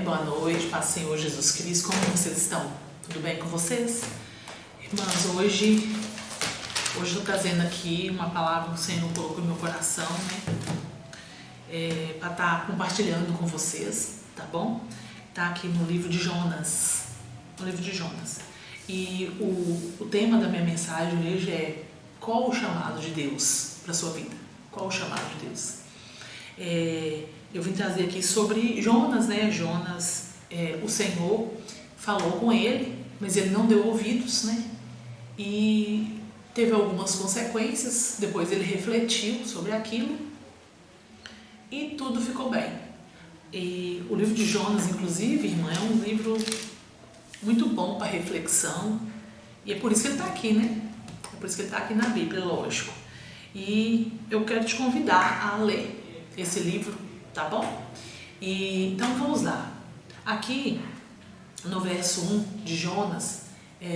bem? Boa noite, paz do Senhor Jesus Cristo. Como vocês estão? Tudo bem com vocês? Irmãs, hoje eu estou trazendo aqui uma palavra que o Senhor colocou no meu coração, para estar compartilhando com vocês, tá bom? Tá aqui no livro de Jonas, E o tema da minha mensagem hoje é: qual o chamado de Deus para a sua vida? Qual o chamado de Deus? Eu vim trazer aqui sobre Jonas, Jonas, o Senhor falou com ele, mas ele não deu ouvidos, E teve algumas consequências. Depois ele refletiu sobre aquilo e tudo ficou bem. E o livro de Jonas, inclusive, irmã, é um livro muito bom para reflexão. E é por isso que ele está aqui, É por isso que ele está aqui na Bíblia, lógico. E eu quero te convidar a ler esse livro, tá bom? Então vamos lá. Aqui no verso 1 de Jonas,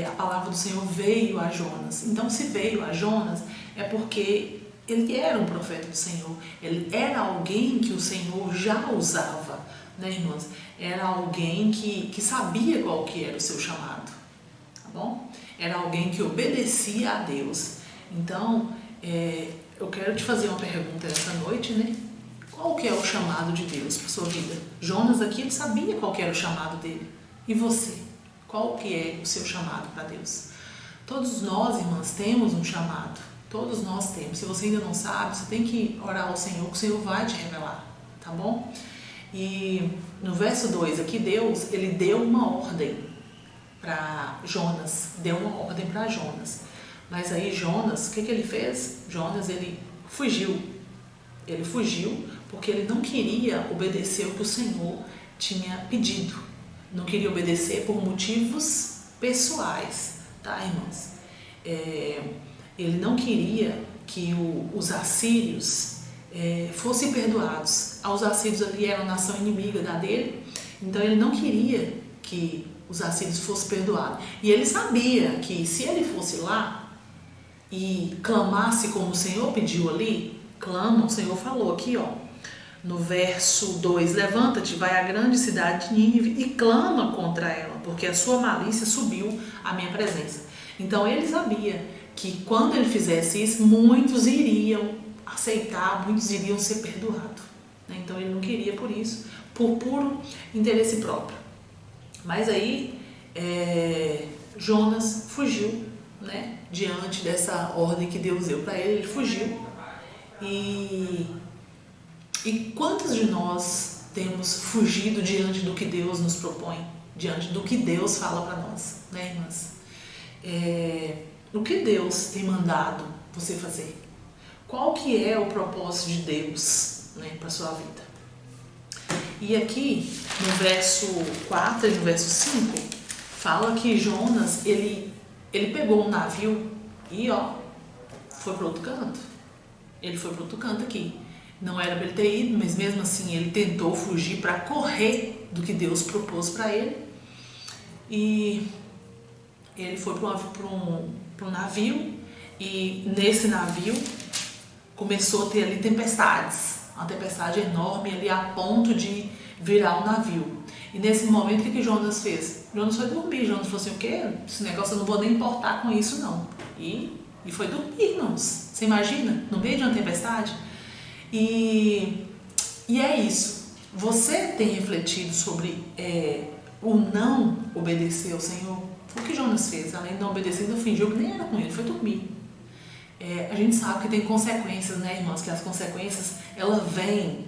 a palavra do Senhor veio a Jonas. Então, se veio a Jonas, é porque ele era um profeta do Senhor. Ele era alguém que o Senhor já usava, irmãs? Era alguém que sabia qual que era o seu chamado, tá bom? Era alguém que obedecia a Deus. Então, eu quero te fazer uma pergunta essa noite, Qual que é o chamado de Deus para a sua vida? Jonas aqui, ele sabia qual que era o chamado dele. E você? Qual que é o seu chamado para Deus? Todos nós, irmãs, temos um chamado. Todos nós temos. Se você ainda não sabe, você tem que orar ao Senhor, que o Senhor vai te revelar, tá bom? E no verso 2 aqui, Deus, ele deu uma ordem para Jonas. Mas aí Jonas, o que ele fez? Jonas, ele fugiu. Ele fugiu porque ele não queria obedecer o que o Senhor tinha pedido. Não queria obedecer por motivos pessoais, tá, irmãos? Ele não queria que os assírios fossem perdoados. Os assírios ali eram a nação inimiga da dele, então ele não queria que os assírios fossem perdoados. E ele sabia que se ele fosse lá e clamasse como o Senhor pediu ali, clama, o Senhor falou aqui, no verso 2, levanta-te, vai à grande cidade de Nínive e clama contra ela, porque a sua malícia subiu à minha presença. Então ele sabia que quando ele fizesse isso, muitos iriam aceitar, muitos iriam ser perdoados. Então ele não queria por isso, por puro interesse próprio. Mas aí Jonas fugiu, diante dessa ordem que Deus deu para ele, ele fugiu. E quantos de nós temos fugido diante do que Deus nos propõe, diante do que Deus fala para nós, irmãs? O que Deus tem mandado você fazer? Qual que é o propósito de Deus, para a sua vida? E aqui, no verso 4 e no verso 5, fala que Jonas, ele pegou um navio e foi para outro canto. Ele foi para outro canto aqui. Não era para ele ter ido, mas mesmo assim ele tentou fugir para correr do que Deus propôs para ele. E ele foi para um navio, e nesse navio começou a ter ali tempestades. Uma tempestade enorme ali a ponto de virar um navio. E nesse momento, o que Jonas fez? Jonas foi dormir. Jonas falou assim: o quê? Esse negócio eu não vou nem importar com isso, não. E foi dormir, irmãos. Você imagina? No meio de uma tempestade? E é isso. Você tem refletido sobre o não obedecer ao Senhor? O que Jonas fez? Além de não obedecer, ele fingiu que nem era com ele, foi dormir. A gente sabe que tem consequências, irmãos? Que as consequências, ela vem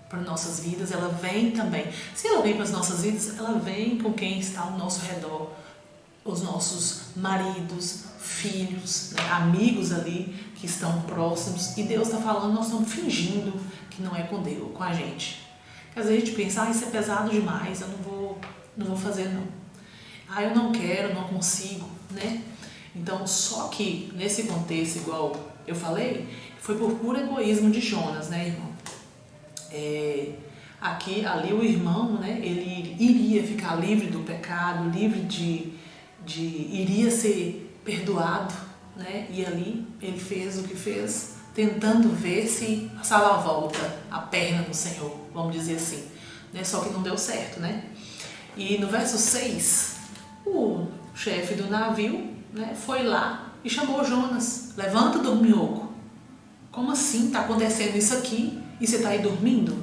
para nossas vidas, ela vem também. Se ela vem para as nossas vidas, ela vem com quem está ao nosso redor. Os nossos maridos, filhos, amigos ali que estão próximos. E Deus está falando, nós estamos fingindo que não é com Deus, com a gente. Às vezes a gente pensa, isso é pesado demais, eu não vou fazer não. Eu não quero, não consigo, Então, só que nesse contexto, igual eu falei, foi por puro egoísmo de Jonas, irmão? Ali o irmão, ele iria ficar livre do pecado, livre iria ser perdoado, E ali ele fez o que fez, tentando ver se passava a volta, a perna do Senhor, vamos dizer assim. né? Só que não deu certo, né? E no verso 6, o chefe do navio, né, foi lá e chamou Jonas. Levanta, dorminhoco. Como assim? Está acontecendo isso aqui e você está aí dormindo?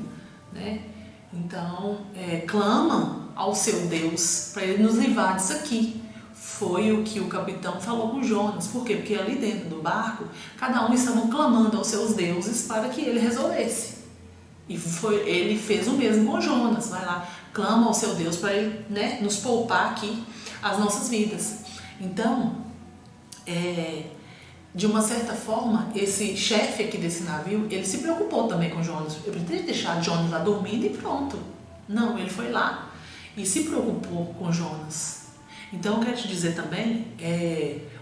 Né? Então, clama ao seu Deus para ele nos livrar disso aqui. Foi o que o capitão falou com Jonas. Por quê? Porque ali dentro do barco, cada um estava clamando aos seus deuses para que ele resolvesse. E ele fez o mesmo com Jonas. Vai lá, clama ao seu Deus para ele, né, nos poupar aqui as nossas vidas. Então, de uma certa forma, esse chefe aqui desse navio, ele se preocupou também com Jonas. Ele poderia deixar Jonas lá dormindo e pronto. Não, ele foi lá e se preocupou com Jonas. Então, eu quero te dizer também,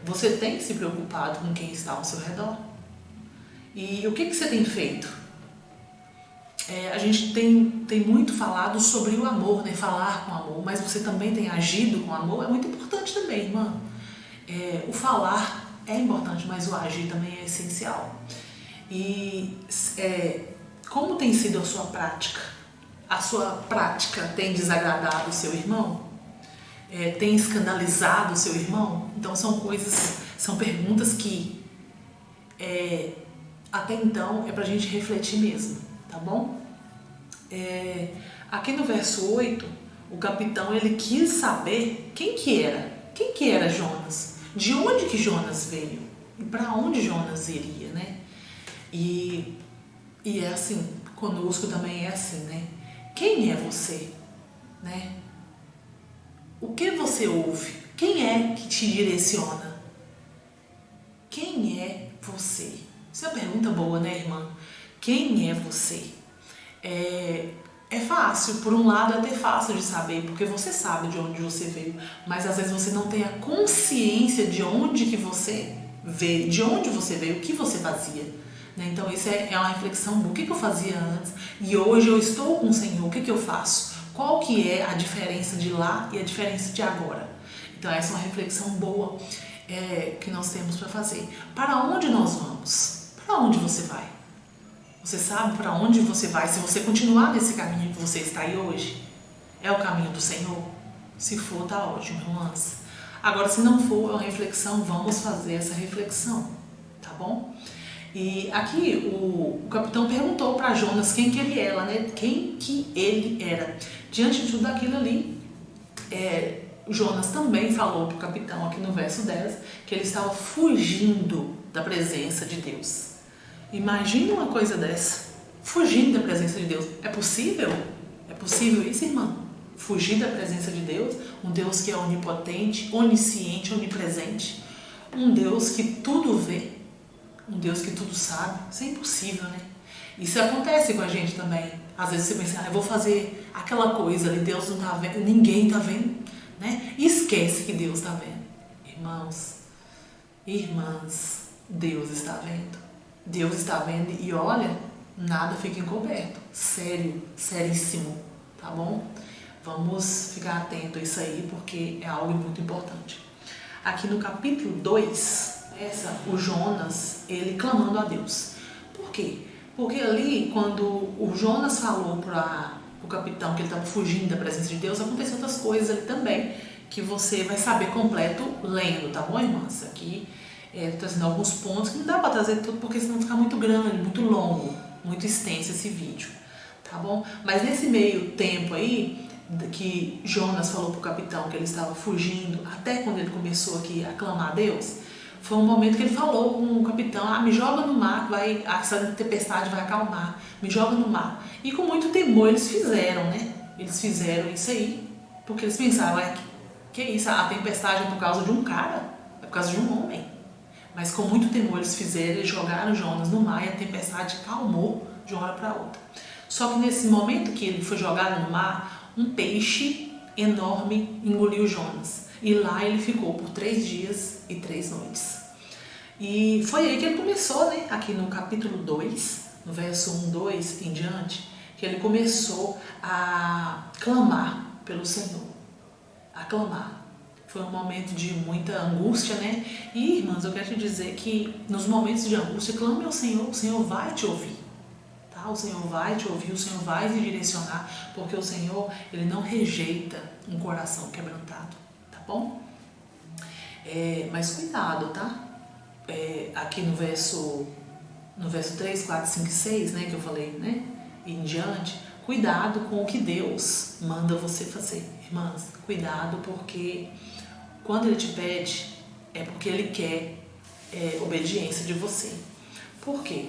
você tem se preocupado com quem está ao seu redor? E o que você tem feito? A gente tem muito falado sobre o amor, né? Falar com amor, mas você também tem agido com amor, é muito importante também, irmã. O falar é importante, mas o agir também é essencial. E como tem sido a sua prática? A sua prática tem desagradado o seu irmão? Tem escandalizado o seu irmão? Então são perguntas que até então é pra gente refletir mesmo, tá bom? Aqui no verso 8, o capitão ele quis saber quem que era Jonas, de onde que Jonas veio e para onde Jonas iria, né? E é assim, conosco também é assim, né? Quem é você, né? O que você ouve? Quem é que te direciona? Quem é você? Isso é uma pergunta boa, né, irmã? Quem é você? É fácil, por um lado é até fácil de saber, porque você sabe de onde você veio, mas às vezes você não tem a consciência de onde que você veio, de onde você veio, o que você fazia. Né? Então isso é uma reflexão boa. O que eu fazia antes e hoje eu estou com o Senhor, o que eu faço? Qual que é a diferença de lá e a diferença de agora? Então essa é uma reflexão boa que nós temos para fazer. Para onde nós vamos? Para onde você vai? Você sabe para onde você vai se você continuar nesse caminho que você está aí hoje? É o caminho do Senhor? Se for, tá ótimo, irmãs. Agora, se não for, é uma reflexão, vamos fazer essa reflexão, tá bom? E aqui o capitão perguntou para Jonas quem que ele era, né? Quem que ele era. Diante de tudo aquilo ali, Jonas também falou para o capitão aqui no verso 10 que ele estava fugindo da presença de Deus. Imagina uma coisa dessa, fugindo da presença de Deus. É possível? É possível isso, irmã? Fugir da presença de Deus? Um Deus que é onipotente, onisciente, onipresente. Um Deus que tudo vê. Um Deus que tudo sabe. Isso é impossível, né? Isso acontece com a gente também. Às vezes você pensa, eu vou fazer aquela coisa ali, Deus não está vendo, ninguém está vendo, né? E esquece que Deus está vendo. Irmãs, Deus está vendo. Deus está vendo e olha, nada fica encoberto. Sério, seríssimo, tá bom? Vamos ficar atento a isso aí porque é algo muito importante. Aqui no capítulo 2, o Jonas, ele clamando a Deus. Por quê? Porque ali, quando o Jonas falou para o capitão que ele estava fugindo da presença de Deus, aconteceu outras coisas ali também, que você vai saber completo lendo, tá bom, irmãs? Aqui trazendo alguns pontos, que não dá para trazer tudo porque senão fica muito grande, muito longo, muito extenso esse vídeo, tá bom? Mas nesse meio tempo aí, que Jonas falou para o capitão que ele estava fugindo, até quando ele começou aqui a clamar a Deus, foi um momento que ele falou com o capitão, me joga no mar, essa tempestade vai acalmar, me joga no mar. E com muito temor eles fizeram, né? Eles fizeram isso aí, porque eles pensaram, que isso, a tempestade é por causa de um cara, é por causa de um homem. Mas com muito temor eles fizeram, eles jogaram Jonas no mar e a tempestade calmou de uma hora para outra. Só que nesse momento que ele foi jogado no mar, um peixe enorme engoliu Jonas. E lá ele ficou por 3 dias e 3 noites. E foi aí que ele começou, né? Aqui no capítulo 2, no verso 1, 2 em diante, que ele começou a clamar pelo Senhor. A clamar. Foi um momento de muita angústia, né? E, irmãs, eu quero te dizer que nos momentos de angústia, clame ao Senhor, o Senhor vai te ouvir, tá? tá? O Senhor vai te ouvir, o Senhor vai te direcionar, porque o Senhor, Ele não rejeita um coração quebrantado, tá bom? Mas cuidado, tá? Aqui no verso 3, 4, 5 e 6, né, que eu falei, né, e em diante, cuidado com o que Deus manda você fazer, irmãs, cuidado, porque quando Ele te pede, é porque Ele quer obediência de você. Por quê?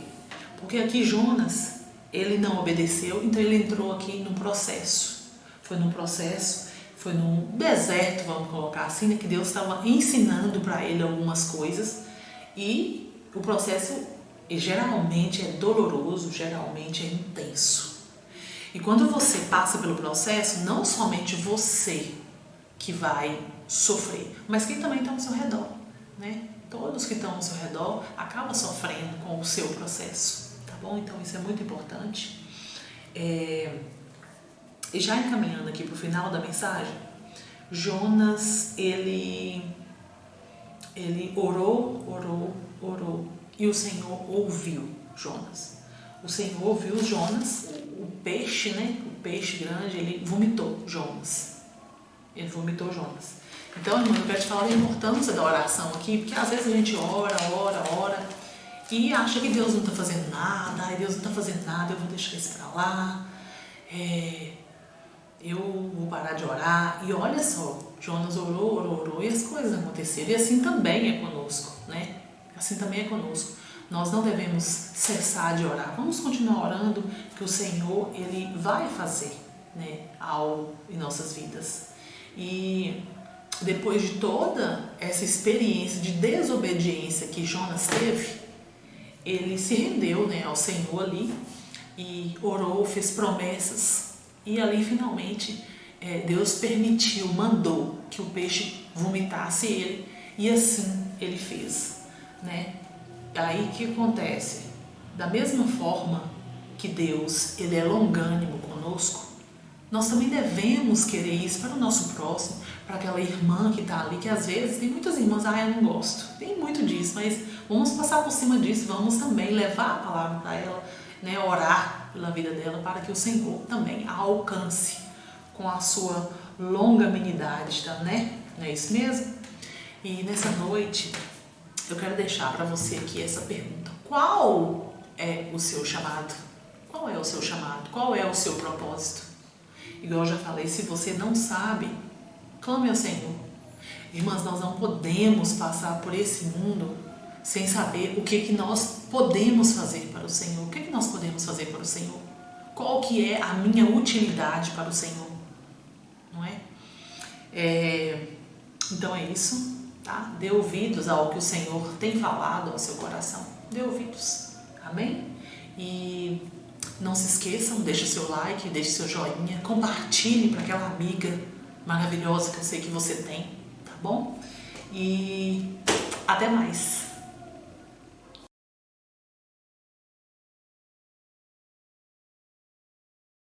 Porque aqui Jonas, ele não obedeceu, então ele entrou aqui num processo. Foi num deserto, vamos colocar assim, né, que Deus estava ensinando para ele algumas coisas, e o processo geralmente é doloroso, geralmente é intenso. E quando você passa pelo processo, não somente você que vai sofrer, mas quem também está ao seu redor, né? Todos que estão ao seu redor acabam sofrendo com o seu processo, tá bom? Então isso é muito importante. E já encaminhando aqui para o final da mensagem, Jonas, ele orou, e o Senhor ouviu Jonas. O Senhor ouviu Jonas, o peixe, né? O peixe grande, ele vomitou Jonas. Então, irmão, eu quero te falar da importância da oração aqui, porque às vezes a gente ora, e acha que Deus não está fazendo nada, eu vou deixar isso para lá, eu vou parar de orar. E olha só, Jonas orou, e as coisas aconteceram. E assim também é conosco, né? Assim também é conosco. Nós não devemos cessar de orar. Vamos continuar orando, que o Senhor, Ele vai fazer, né, algo em nossas vidas. E depois de toda essa experiência de desobediência que Jonas teve, ele se rendeu, né, ao Senhor ali e orou, fez promessas, e ali finalmente Deus mandou que o peixe vomitasse ele, e assim ele fez, né? Aí o que acontece? Da mesma forma que Deus, Ele é longânimo conosco, nós também devemos querer isso para o nosso próximo, para aquela irmã que está ali, que às vezes tem muitas irmãs, eu não gosto, tem muito disso, mas vamos passar por cima disso, vamos também levar a palavra para ela, né, orar pela vida dela, para que o Senhor também a alcance com a sua longanimidade, tá, né? Não é isso mesmo? E nessa noite eu quero deixar para você aqui essa pergunta: qual é o seu chamado? Qual é o seu chamado? Qual é o seu propósito? Igual eu já falei, se você não sabe, clame ao Senhor. Irmãs, nós não podemos passar por esse mundo sem saber o que nós podemos fazer para o Senhor. O que nós podemos fazer para o Senhor? Qual que é a minha utilidade para o Senhor? Não é? Então é isso, tá? Dê ouvidos ao que o Senhor tem falado ao seu coração. Dê ouvidos. Amém? E não se esqueçam, deixe seu like, deixe seu joinha, compartilhe para aquela amiga maravilhosa que eu sei que você tem, tá bom? E até mais!